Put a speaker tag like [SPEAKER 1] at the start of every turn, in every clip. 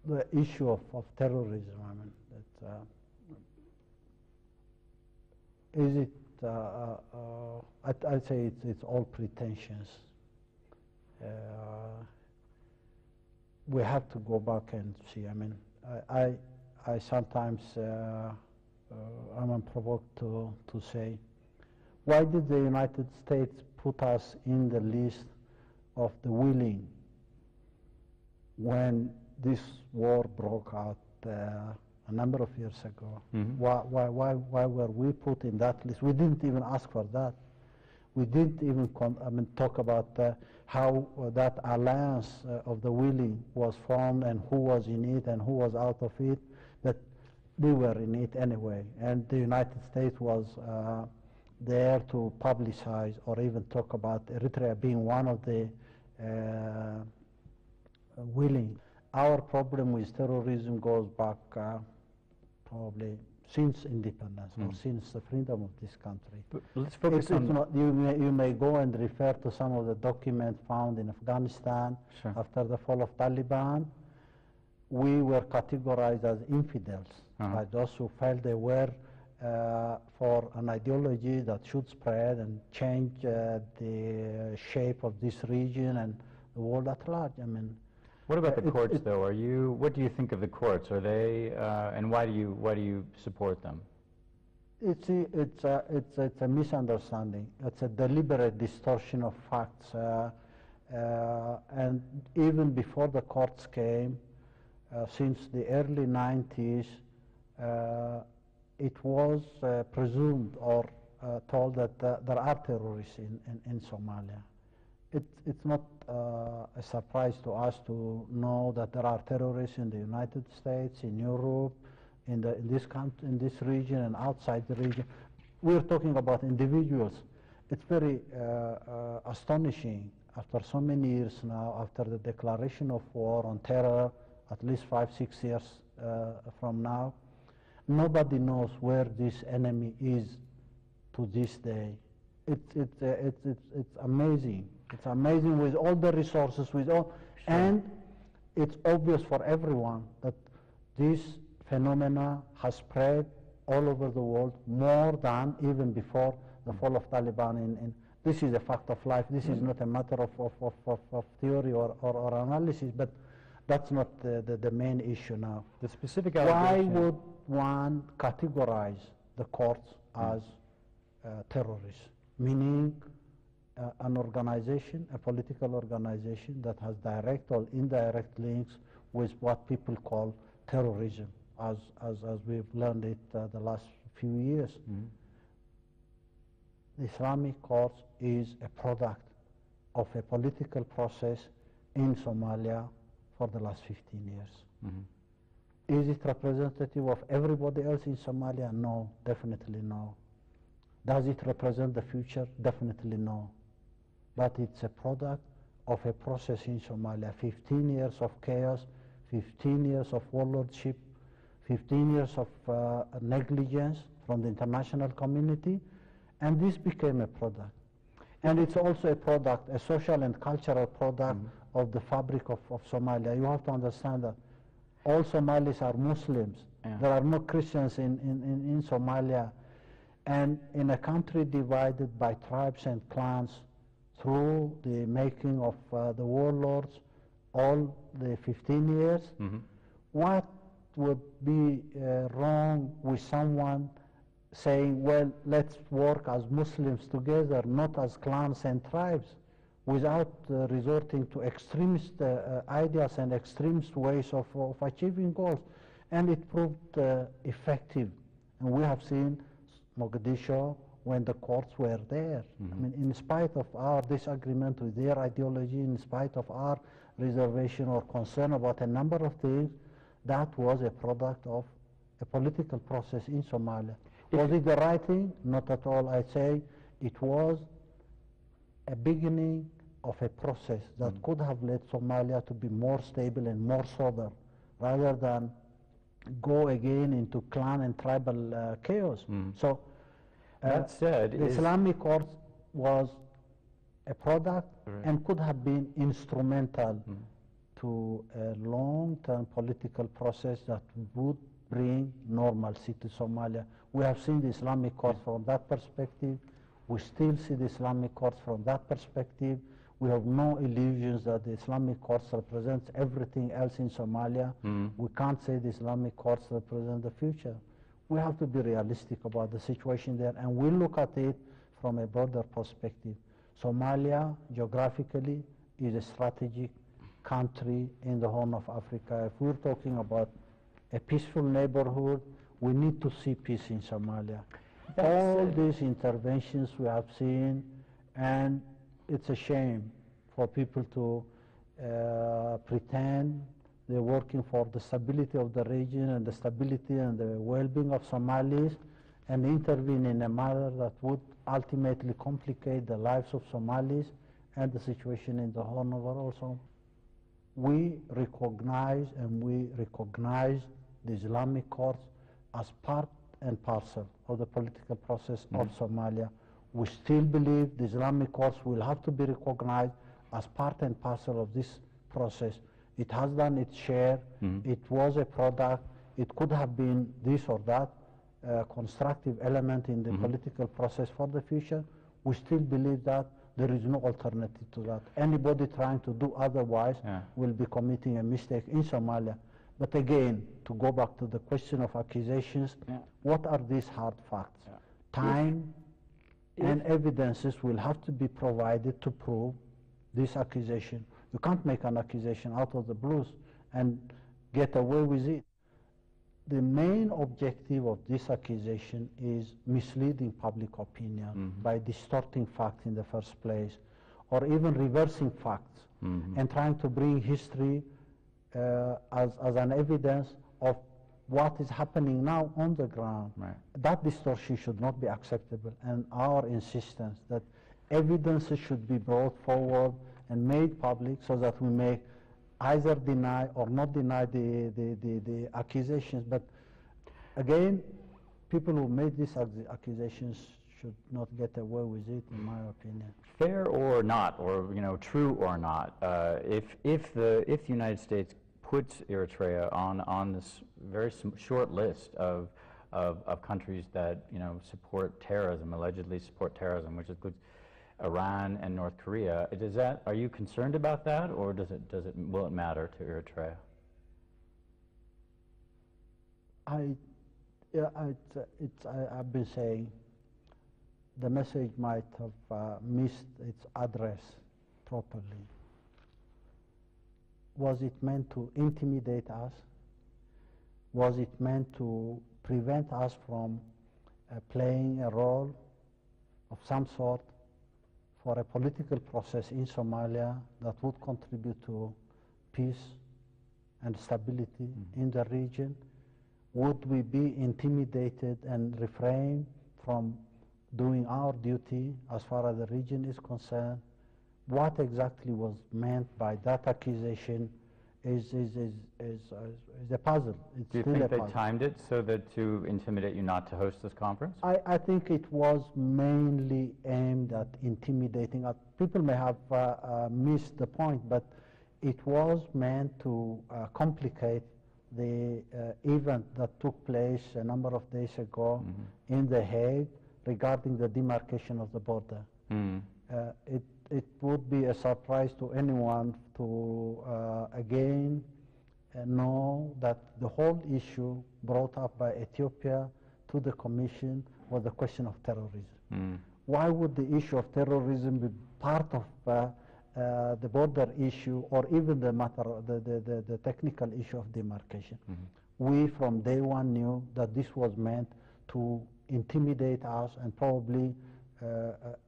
[SPEAKER 1] the issue of terrorism, I mean, is it, I'd say it's all pretensions. We have to go back and see. I mean, I sometimes I'm provoked to say, why did the United States put us in the list of the willing when this war broke out a number of years ago?
[SPEAKER 2] Mm-hmm.
[SPEAKER 1] Why were we put in that list? We didn't even ask for that. We didn't even talk about how that alliance of the willing was formed and who was in it and who was out of it, but we were in it anyway. And the United States was there to publicize or even talk about Eritrea being one of the willing. Our problem with terrorism goes back probably since independence or since the freedom of this country.
[SPEAKER 2] But let's focus on...
[SPEAKER 1] You may go and refer to some of the documents found in Afghanistan.
[SPEAKER 2] Sure.
[SPEAKER 1] After the fall of Taliban. We were categorized as infidels by those who felt they were for an ideology that should spread and change the shape of this region and the world at large. I mean,
[SPEAKER 2] what about the courts, though? What do you think of the courts? Are they, and why do you support them?
[SPEAKER 1] It's a misunderstanding. It's a deliberate distortion of facts, and even before the courts came, since the early 90s, it was presumed or told that there are terrorists in Somalia. It's not a surprise to us to know that there are terrorists in the United States, in Europe, in this region and outside the region. We're talking about individuals. It's very astonishing after so many years now, after the declaration of war on terror, at least 5-6 years from now, nobody knows where this enemy is to this day. It's amazing. It's amazing with all the resources, and it's obvious for everyone that this phenomena has spread all over the world more than even before the fall of Taliban. This is a fact of life. This is not a matter of theory or analysis, but that's not the main issue now.
[SPEAKER 2] The specific allegation.
[SPEAKER 1] Why would one categorize the courts as terrorists? Meaning an organization, a political organization that has direct or indirect links with what people call terrorism, as we've learned it the last few years. The Islamic court is a product of a political process in Somalia for the last 15 years. Is it representative of everybody else in Somalia? No, definitely no. Does it represent the future? Definitely no. But it's a product of a process in Somalia. 15 years of chaos, 15 years of warlordship, 15 years of negligence from the international community, and this became a product. And it's also a product, a social and cultural product of the fabric of Somalia. You have to understand that all Somalis are Muslims. There are no Christians in Somalia. And in a country divided by tribes and clans through the making of the warlords all the 15 years, what would be wrong with someone saying, well, let's work as Muslims together, not as clans and tribes, without resorting to extremist ideas and extremist ways of achieving goals? And it proved effective. And we have seen Mogadishu when the courts were there. I mean, in spite of our disagreement with their ideology, in spite of our reservation or concern about a number of things, that was a product of a political process in Somalia. Was it the right thing? Not at all. I say it was a beginning of a process that could have led Somalia to be more stable and more sober, rather than go again into clan and tribal chaos. So
[SPEAKER 2] that said,
[SPEAKER 1] the Islamic court was a product and could have been instrumental to a long-term political process that would bring normalcy to Somalia. We have seen the Islamic courts from that perspective. We still see the Islamic courts from that perspective. We have no illusions that the Islamic courts represents everything else in Somalia. We can't say the Islamic courts represent the future. We have to be realistic about the situation there, and we look at it from a broader perspective. Somalia, geographically, is a strategic country in the Horn of Africa. If we're talking about a peaceful neighborhood, we need to see peace in Somalia. All these interventions we have seen, and it's a shame for people to pretend they're working for the stability of the region and the stability and the well-being of Somalis, and intervene in a manner that would ultimately complicate the lives of Somalis and the situation in the Horn overall. So we recognize the Islamic courts as part and parcel of the political process of Somalia. We still believe the Islamic courts will have to be recognized as part and parcel of this process. It has done its share. It was a product. It could have been this or that constructive element in the political process for the future. We still believe that there is no alternative to that. Anybody trying to do otherwise will be committing a mistake in Somalia. But again, to go back to the question of accusations, what are these hard facts? Time and evidences will have to be provided to prove this accusation. You can't make an accusation out of the blues and get away with it. The main objective of this accusation is misleading public opinion by distorting facts in the first place, or even reversing facts and trying to bring history as an evidence of what is happening now on the ground. That distortion should not be acceptable, and our insistence that evidences should be brought forward and made public so that we may either deny or not deny the accusations. But again, people who made these accusations should not get away with it, in my opinion.
[SPEAKER 2] Fair or not, or true or not, if the United States puts Eritrea on this very short list of countries that support terrorism, allegedly support terrorism, which includes Iran and North Korea, are you concerned about that, or will it matter to Eritrea?
[SPEAKER 1] I've been saying the message might have missed its address properly. Was it meant to intimidate us? Was it meant to prevent us from playing a role of some sort for a political process in Somalia that would contribute to peace and stability in the region? Would we be intimidated and refrain from doing our duty as far as the region is concerned? What exactly was meant by that accusation is a puzzle.
[SPEAKER 2] Do you think they timed it so that to intimidate you not to host this conference?
[SPEAKER 1] I think it was mainly aimed at intimidating us. People may have missed the point, but it was meant to complicate the event that took place a number of days ago in The Hague regarding the demarcation of the border. It would be a surprise to anyone to again know that the whole issue brought up by Ethiopia to the Commission was the question of terrorism. Why would the issue of terrorism be part of the border issue, or even the matter, the technical issue of demarcation? We from day one knew that this was meant to intimidate us and probably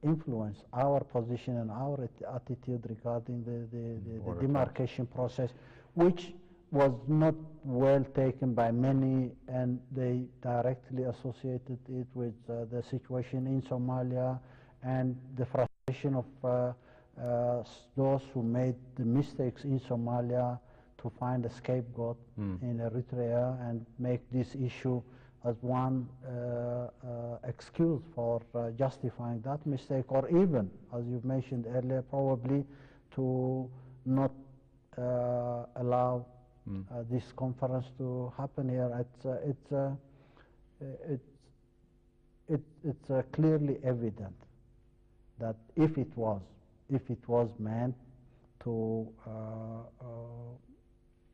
[SPEAKER 1] influence our position and our attitude regarding the demarcation process, which was not well taken by many, and they directly associated it with the situation in Somalia and the frustration of those who made the mistakes in Somalia to find a scapegoat in Eritrea and make this issue as one excuse for justifying that mistake, or even, as you've mentioned earlier, probably to not allow this conference to happen here. It's clearly evident that if it was meant to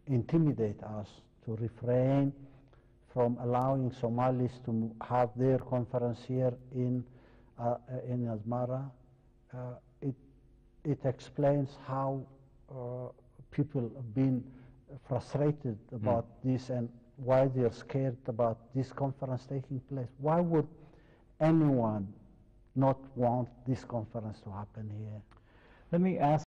[SPEAKER 1] intimidate us, to refrain from allowing Somalis to have their conference here in Asmara, it explains how people have been frustrated about this and why they're scared about this conference taking place. Why would anyone not want this conference to happen here?
[SPEAKER 2] Let me ask